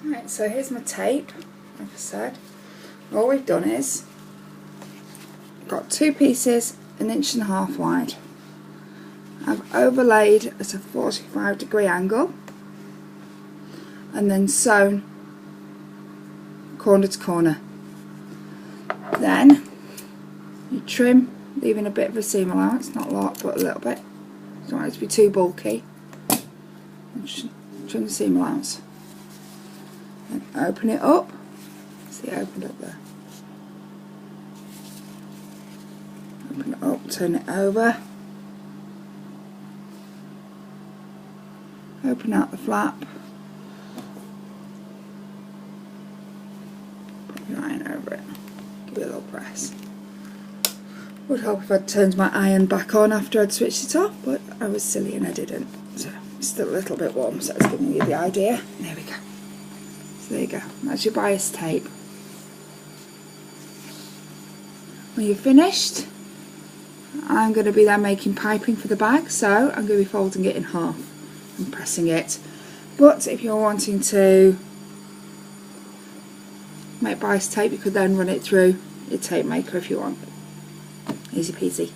Right, so here's my tape, like I said. All we've done is got two pieces 1.5 inches wide. I've overlaid at a 45-degree angle and then sewn corner to corner. Then you trim, leaving a bit of a seam allowance, not a lot but a little bit. Don't want it to be too bulky. And trim the seam allowance. And open it up. See, I opened up there. Open it up, turn it over. Open out the flap. Put your iron over it. Give it a little press. Would help if I'd turned my iron back on after I'd switched it off, but I was silly and I didn't. So it's still a little bit warm, so it's giving you the idea. There we go. So there you go. That's your bias tape. When you're finished, I'm going to be then making piping for the bag, so I'm going to be folding it in half and pressing it. But if you're wanting to make bias tape, you could then run it through your tape maker if you want. Easy peasy.